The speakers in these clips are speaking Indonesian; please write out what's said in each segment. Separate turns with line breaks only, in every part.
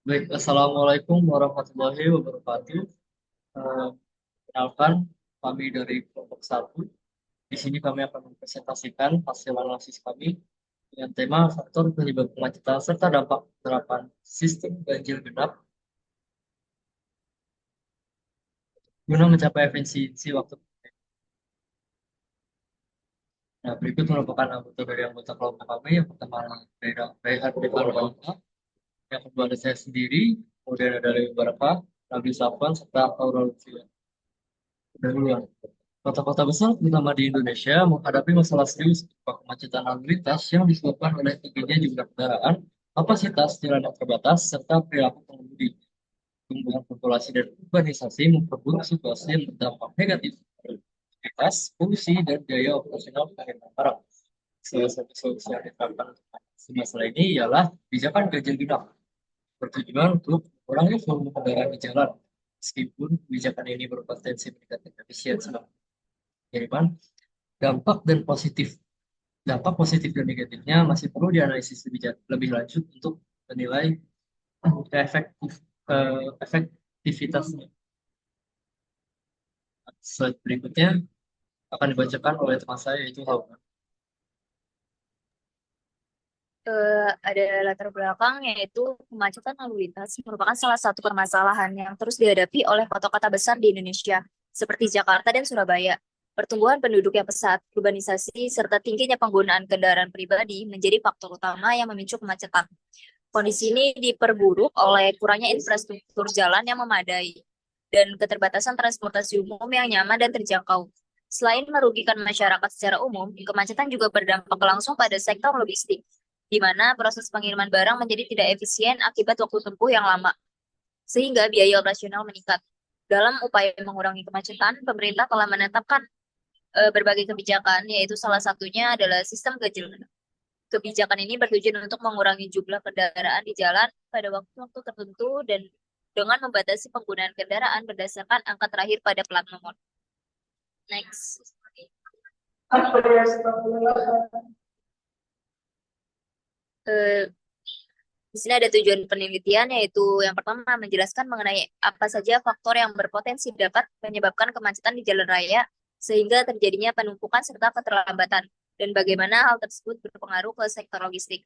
Baik, Assalamualaikum warahmatullahi wabarakatuh. Eh, Kenalkan, kami dari kelompok satu. Di sini kami akan mempresentasikan hasil analisis kami dengan tema faktor penyebab kemacetan serta dampak penerapan sistem ganjil genap guna mencapai efisiensi waktu. Nah, berikut merupakan anggota dari anggota kelompok kami. Yang pertama dari Rehan Deparwana, yang kedua ada saya sendiri, kemudian ada dari beberapa Nabi Safwan serta Aurel Lutfi. Dahuluan. Kota-kota besar, terutama di Indonesia, menghadapi masalah serius berupa kemacetan lalu lintas yang disebabkan oleh tingginya jumlah kendaraan, kapasitas jalan yang terbatas, serta perilaku pengemudi. Pertumbuhan populasi dan urbanisasi memperburuk situasi yang berdampak negatif pada aktivitas, fungsi, dan daya operasional pengiriman barang. Salah satu solusi yang diterapkan untuk mengatasi masalah ini ialah kebijakan ganjil genap bertujuan untuk mengurangi volume kendaraan di jalan. Meskipun kebijakan ini berpotensi meningkatkan efisiensi pengiriman, dampak dan positif dampak positif dan negatifnya masih perlu dianalisis lebih lanjut untuk menilai efektif efektivitasnya. Slide berikutnya akan dibacakan oleh teman saya yaitu Hawa.
Ada latar belakang yaitu kemacetan lalu lintas merupakan salah satu permasalahan yang terus dihadapi oleh kota-kota besar di Indonesia, seperti Jakarta dan Surabaya. Pertumbuhan penduduk yang pesat, urbanisasi, serta tingginya penggunaan kendaraan pribadi menjadi faktor utama yang memicu kemacetan. Kondisi ini diperburuk oleh kurangnya infrastruktur jalan yang memadai dan keterbatasan transportasi umum yang nyaman dan terjangkau. Selain merugikan masyarakat secara umum, kemacetan juga berdampak langsung pada sektor logistik, di mana proses pengiriman barang menjadi tidak efisien akibat waktu tempuh yang lama, sehingga biaya operasional meningkat. Dalam upaya mengurangi kemacetan, pemerintah telah menetapkan berbagai kebijakan, yaitu salah satunya adalah sistem ganjil genap. Kebijakan ini bertujuan untuk mengurangi jumlah kendaraan di jalan pada waktu-waktu tertentu dan dengan membatasi penggunaan kendaraan berdasarkan angka terakhir pada plat nomor. Next. Eh, Di sini ada tujuan penelitian, yaitu yang pertama menjelaskan mengenai apa saja faktor yang berpotensi dapat menyebabkan kemacetan di jalan raya sehingga terjadinya penumpukan serta keterlambatan dan bagaimana hal tersebut berpengaruh ke sektor logistik.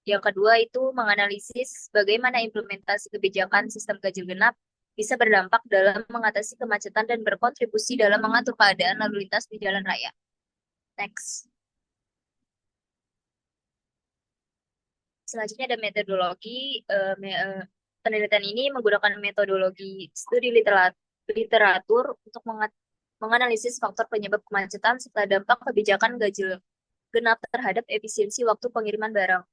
Yang kedua itu menganalisis bagaimana implementasi kebijakan sistem ganjil genap bisa berdampak dalam mengatasi kemacetan dan berkontribusi dalam mengatur keadaan lalu lintas di jalan raya. Next. Selanjutnya ada metodologi. Penelitian ini menggunakan metodologi studi literatur untuk menganalisis faktor penyebab kemacetan serta dampak kebijakan ganjil genap terhadap efisiensi waktu pengiriman barang.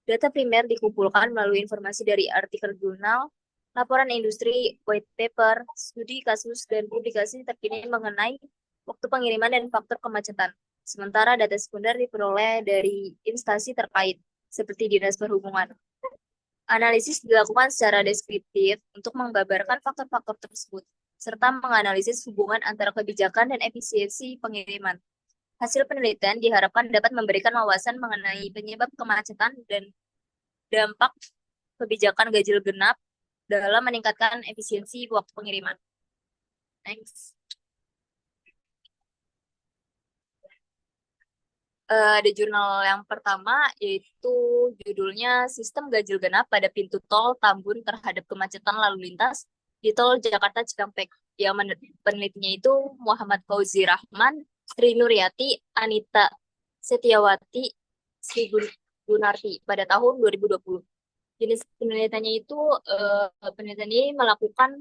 Data primer dikumpulkan melalui informasi dari artikel jurnal, laporan industri, white paper, studi kasus, dan publikasi terkini mengenai waktu pengiriman dan faktor kemacetan. Sementara data sekunder diperoleh dari instansi terkait, seperti Dinas Perhubungan. Analisis dilakukan secara deskriptif untuk menggambarkan faktor-faktor tersebut, serta menganalisis hubungan antara kebijakan dan efisiensi pengiriman. Hasil penelitian diharapkan dapat memberikan wawasan mengenai penyebab kemacetan dan dampak kebijakan ganjil genap dalam meningkatkan efisiensi waktu pengiriman. Next. Ada jurnal yang pertama yaitu judulnya Sistem Ganjil Genap pada Pintu Tol Tambun Terhadap Kemacetan Lalu Lintas di Tol Jakarta Cikampek. Yang penelitinya itu Muhammad Fauzi Rahman, Sri Nuryati, Anita Setiawati, Sri Gunarti pada tahun 2020. Jenis penelitiannya itu penelitian ini melakukan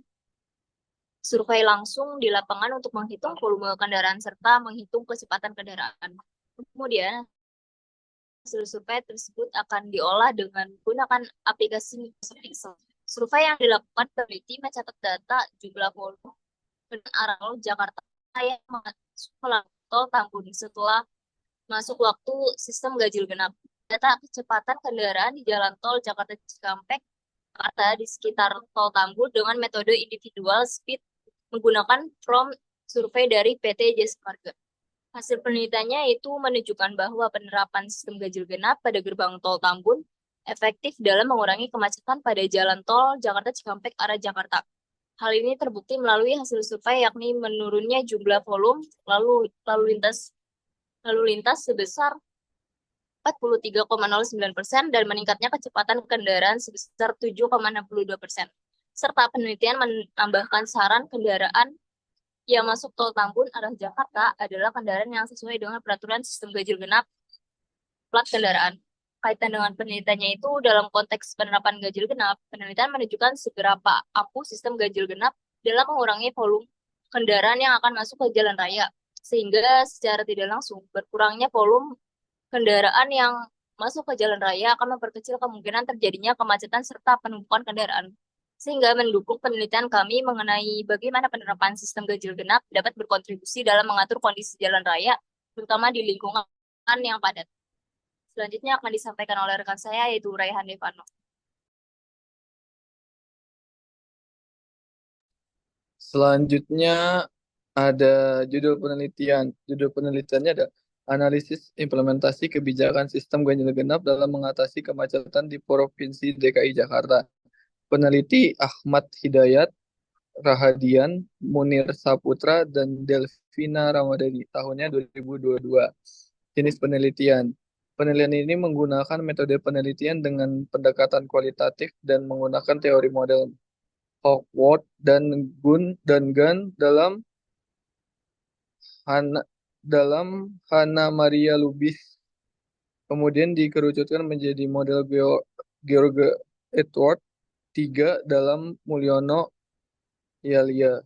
survei langsung di lapangan untuk menghitung volume kendaraan serta menghitung kecepatan kendaraan. Kemudian hasil survei tersebut akan diolah dengan menggunakan aplikasi Microsoft Excel. Survei yang dilakukan peneliti mencatat data jumlah volume dan arah tol Jakarta yang masuk melalui tol Tambun setelah masuk waktu sistem ganjil genap. Data kecepatan kendaraan di jalan tol Jakarta Cikampek Jakarta di sekitar tol Tambun dengan metode individual speed menggunakan from survei dari PT Jasa Marga. Hasil penelitiannya itu menunjukkan bahwa penerapan sistem ganjil genap pada gerbang tol Tambun efektif dalam mengurangi kemacetan pada jalan tol Jakarta Cikampek arah Jakarta. Hal ini terbukti melalui hasil survei yakni menurunnya jumlah volume lalu lintas sebesar 43,09% dan meningkatnya kecepatan kendaraan sebesar 7,62%. Serta penelitian menambahkan saran kendaraan yang masuk tol Tambun arah Jakarta adalah kendaraan yang sesuai dengan peraturan sistem ganjil genap plat kendaraan. Kaitan dengan penelitiannya itu dalam konteks penerapan ganjil genap, penelitian menunjukkan seberapa ampuh sistem ganjil genap dalam mengurangi volume kendaraan yang akan masuk ke jalan raya. Sehingga secara tidak langsung berkurangnya volume kendaraan yang masuk ke jalan raya akan memperkecil kemungkinan terjadinya kemacetan serta penumpukan kendaraan. Sehingga mendukung penelitian kami mengenai bagaimana penerapan sistem ganjil genap dapat berkontribusi dalam mengatur kondisi jalan raya, terutama di lingkungan yang padat. Selanjutnya akan disampaikan oleh rekan saya yaitu Raihan Devano.
Selanjutnya ada judul penelitian. Judul penelitiannya ada analisis implementasi kebijakan sistem ganjil genap dalam mengatasi kemacetan di Provinsi DKI Jakarta. Peneliti Ahmad Hidayat, Rahadian, Munir Saputra, dan Delvina Ramadhani. Tahunnya 2022. Jenis penelitian. Penelitian ini menggunakan metode penelitian dengan pendekatan kualitatif dan menggunakan teori model Hawkwood dan Gunn Hana, dalam Hana Maria Lubis. Kemudian dikerucutkan menjadi model George Edward III dalam Mulyono Yalia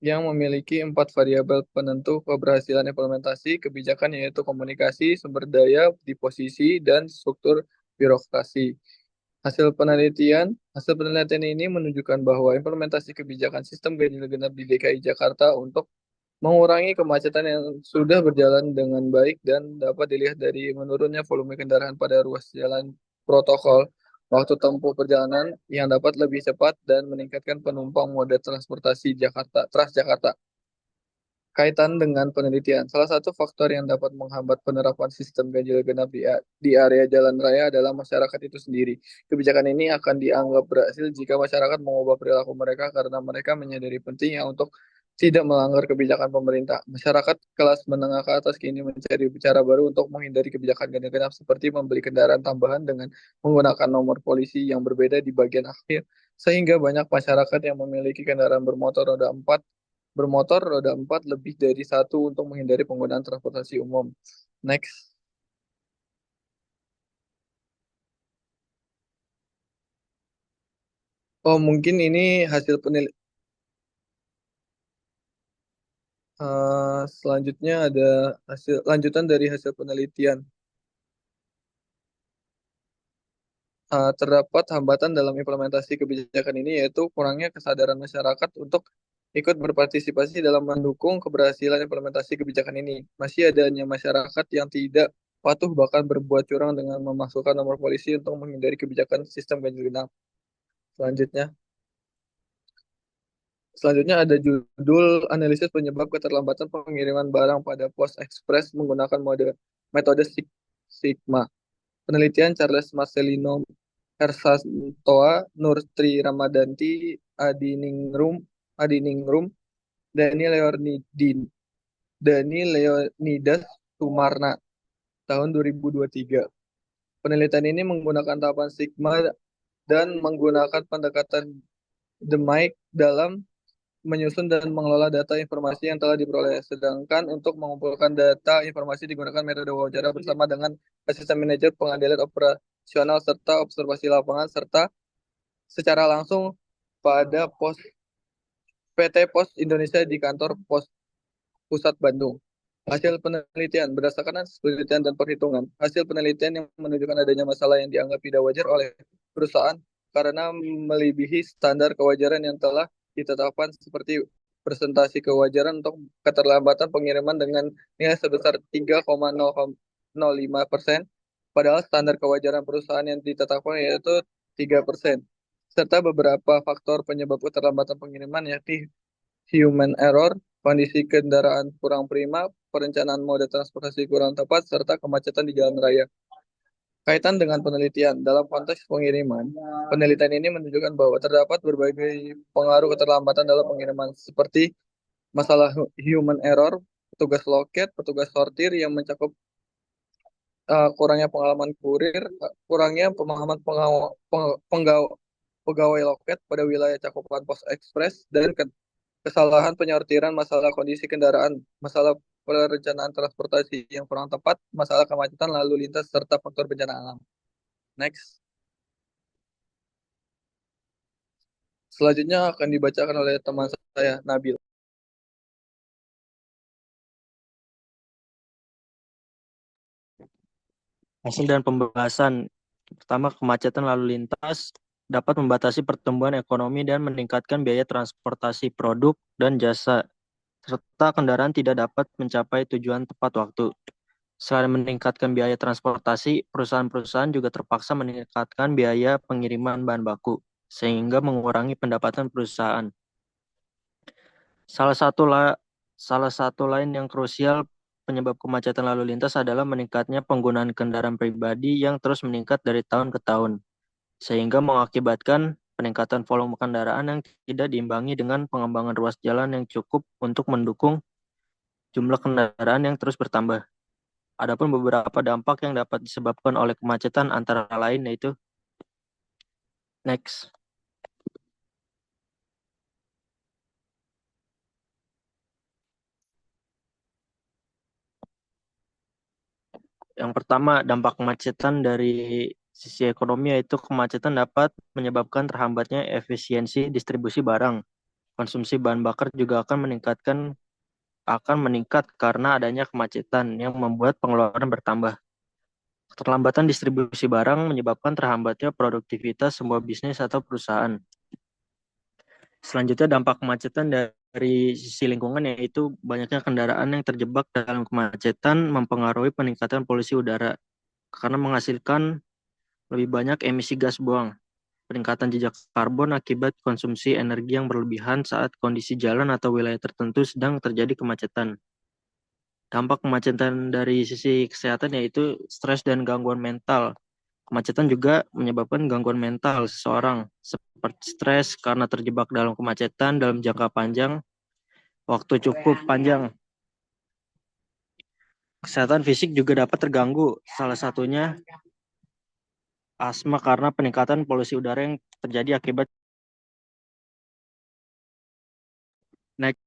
yang memiliki 4 variabel penentu keberhasilan implementasi kebijakan yaitu komunikasi, sumber daya, disposisi, dan struktur birokrasi. Hasil penelitian ini menunjukkan bahwa implementasi kebijakan sistem ganjil genap di DKI Jakarta untuk mengurangi kemacetan yang sudah berjalan dengan baik dan dapat dilihat dari menurunnya volume kendaraan pada ruas jalan protokol, waktu tempuh perjalanan yang dapat lebih cepat dan meningkatkan penumpang moda transportasi Transjakarta. Kaitan dengan penelitian, salah satu faktor yang dapat menghambat penerapan sistem ganjil genap di area jalan raya adalah masyarakat itu sendiri. Kebijakan ini akan dianggap berhasil jika masyarakat mengubah perilaku mereka karena mereka menyadari pentingnya untuk tidak melanggar kebijakan pemerintah. Masyarakat kelas menengah ke atas kini mencari cara baru untuk menghindari kebijakan ganjil genap seperti membeli kendaraan tambahan dengan menggunakan nomor polisi yang berbeda di bagian akhir, sehingga banyak masyarakat yang memiliki kendaraan bermotor roda 4 lebih dari satu untuk menghindari penggunaan transportasi umum. Next. Oh, mungkin ini hasil penelitian. Selanjutnya ada lanjutan dari hasil penelitian. Terdapat hambatan dalam implementasi kebijakan ini yaitu kurangnya kesadaran masyarakat untuk ikut berpartisipasi dalam mendukung keberhasilan implementasi kebijakan ini. Masih adanya masyarakat yang tidak patuh bahkan berbuat curang dengan memasukkan nomor polisi untuk menghindari kebijakan sistem ganjil genap. Selanjutnya, Selanjutnya ada judul analisis penyebab keterlambatan pengiriman barang pada pos ekspres menggunakan metode Sigma. Penelitian Charles Marcelino Hersantoa, Nurtri Ramadanti, Adiningrum, Dani Leonidas Sumarna tahun 2023. Penelitian ini menggunakan tahapan Sigma dan menggunakan pendekatan DMAIC dalam menyusun dan mengelola data informasi yang telah diperoleh. Sedangkan untuk mengumpulkan data informasi digunakan metode wawancara bersama dengan asisten manajer pengadilan operasional serta observasi lapangan serta secara langsung pada PT Pos Indonesia di kantor Pos Pusat Bandung. Hasil penelitian berdasarkan hasil penelitian dan perhitungan. Hasil penelitian yang menunjukkan adanya masalah yang dianggap tidak wajar oleh perusahaan karena melebihi standar kewajaran yang telah ditetapkan seperti presentasi kewajaran untuk keterlambatan pengiriman dengan nilai sebesar 3,05%, padahal standar kewajaran perusahaan yang ditetapkan yaitu 3%, serta beberapa faktor penyebab keterlambatan pengiriman yakni human error, kondisi kendaraan kurang prima, perencanaan moda transportasi kurang tepat, serta kemacetan di jalan raya. Kaitan dengan penelitian, dalam konteks pengiriman, penelitian ini menunjukkan bahwa terdapat berbagai pengaruh keterlambatan dalam pengiriman, seperti masalah human error, petugas loket, petugas sortir yang mencakup kurangnya pengalaman kurir, kurangnya pemahaman pegawai loket pada wilayah cakupan pos ekspres, dan kesalahan penyortiran, masalah kondisi kendaraan, masalah perencanaan transportasi yang kurang tepat, masalah kemacetan lalu lintas, serta faktor bencana alam. Next. Selanjutnya akan dibacakan oleh teman saya, Nabil.
Hasil dan pembahasan. Pertama, kemacetan lalu lintas dapat membatasi pertumbuhan ekonomi dan meningkatkan biaya transportasi produk dan jasa, serta kendaraan tidak dapat mencapai tujuan tepat waktu. Selain meningkatkan biaya transportasi, perusahaan-perusahaan juga terpaksa meningkatkan biaya pengiriman bahan baku, sehingga mengurangi pendapatan perusahaan. Salah satu la- Salah satu lain yang krusial penyebab kemacetan lalu lintas adalah meningkatnya penggunaan kendaraan pribadi yang terus meningkat dari tahun ke tahun, sehingga mengakibatkan peningkatan volume kendaraan yang tidak diimbangi dengan pengembangan ruas jalan yang cukup untuk mendukung jumlah kendaraan yang terus bertambah. Adapun beberapa dampak yang dapat disebabkan oleh kemacetan antara lain yaitu next. Yang pertama, dampak kemacetan dari sisi ekonomi yaitu kemacetan dapat menyebabkan terhambatnya efisiensi distribusi barang. Konsumsi bahan bakar juga akan meningkat karena adanya kemacetan yang membuat pengeluaran bertambah. Keterlambatan distribusi barang menyebabkan terhambatnya produktivitas sebuah bisnis atau perusahaan. Selanjutnya dampak kemacetan dari sisi lingkungan yaitu banyaknya kendaraan yang terjebak dalam kemacetan mempengaruhi peningkatan polusi udara karena menghasilkan lebih banyak emisi gas buang. Peningkatan jejak karbon akibat konsumsi energi yang berlebihan saat kondisi jalan atau wilayah tertentu sedang terjadi kemacetan. Dampak kemacetan dari sisi kesehatan yaitu stres dan gangguan mental. Kemacetan juga menyebabkan gangguan mental seseorang, seperti stres karena terjebak dalam kemacetan dalam jangka panjang, waktu cukup panjang. Kesehatan fisik juga dapat terganggu, salah satunya asma karena peningkatan polusi udara yang terjadi akibat naik.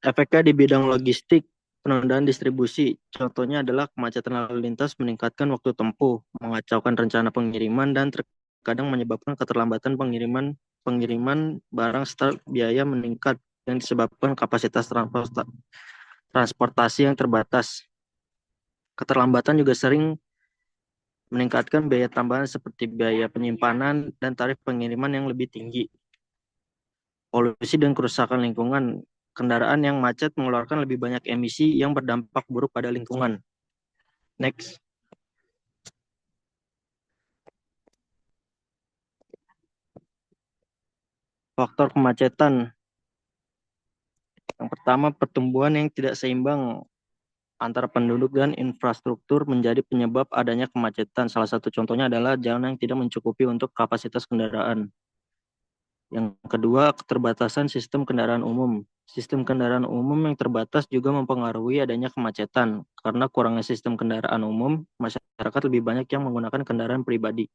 Efeknya di bidang logistik, penundaan distribusi, contohnya adalah kemacetan lalu lintas meningkatkan waktu tempuh, mengacaukan rencana pengiriman, dan terkadang menyebabkan keterlambatan pengiriman barang serta biaya meningkat yang disebabkan kapasitas transportasi yang terbatas. Keterlambatan juga sering meningkatkan biaya tambahan seperti biaya penyimpanan dan tarif pengiriman yang lebih tinggi. Polusi dan kerusakan lingkungan. Kendaraan yang macet mengeluarkan lebih banyak emisi yang berdampak buruk pada lingkungan. Next. Faktor kemacetan. Yang pertama, pertumbuhan yang tidak seimbang antara penduduk dan infrastruktur menjadi penyebab adanya kemacetan. Salah satu contohnya adalah jalan yang tidak mencukupi untuk kapasitas kendaraan. Yang kedua, keterbatasan sistem kendaraan umum. Sistem kendaraan umum yang terbatas juga mempengaruhi adanya kemacetan. Karena kurangnya sistem kendaraan umum, masyarakat lebih banyak yang menggunakan kendaraan pribadi.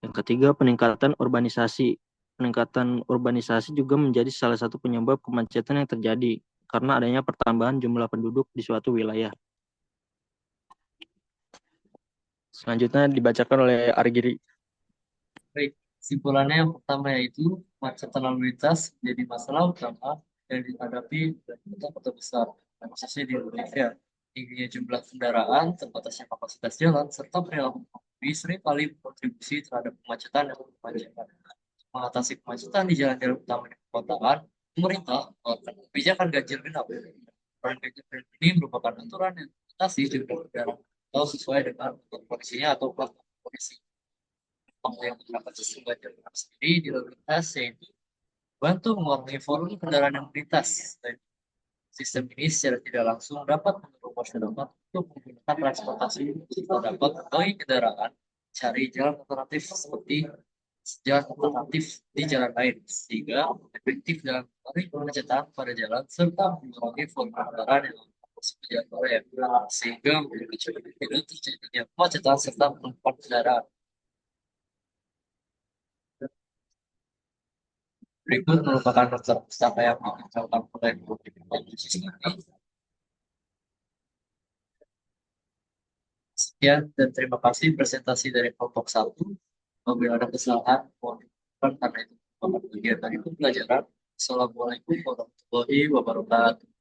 Yang ketiga, peningkatan urbanisasi. Peningkatan urbanisasi juga menjadi salah satu penyebab kemacetan yang terjadi karena adanya pertambahan jumlah penduduk di suatu wilayah. Selanjutnya dibacakan oleh Argiri.
Baik, kesimpulannya yang pertama yaitu kemacetan lalu lintas menjadi masalah utama yang dihadapi oleh kota-kota besar, khususnya di Indonesia. Tingginya jumlah kendaraan, terbatasnya kapasitas jalan, serta perilaku pengemudi seringkali berkontribusi terhadap kemacetan yang berkepanjangan. Mengatasi kemacetan di jalan-jalan utama di perkotaan, pemerintah melakukan kebijakan ganjil genap. Aturan ganjil genap ini merupakan aturan yang membatasi jumlah kendaraan atau sesuai dengan polisinya atau plat polisi. Yang terdapat sistem ganjil genap sendiri di lalu lintas yaitu bantu mengurangi volume kendaraan yang melintas. Sistem ini secara tidak langsung dapat mendorong masyarakat untuk menggunakan transportasi serta dapat mengurangi kendaraan, cari jalan alternatif seperti jalan alternatif di jalan lain, sehingga efektif dalam mengurangi kemacetan pada jalan serta mengurangi volume kendaraan yang masuk ke jalan raya, sehingga mencegah tidak terjadinya kemacetan serta penumpukan kendaraan. Berikut merupakan daftar pustaka yang dikerjakan oleh sistem ini. Sekian dan terima kasih presentasi dari kelompok 1. Apabila ada kesalahan, mohon dimaafkan karena itu merupakan bagian dari pembelajaran. Assalamualaikum warahmatullahi wabarakatuh.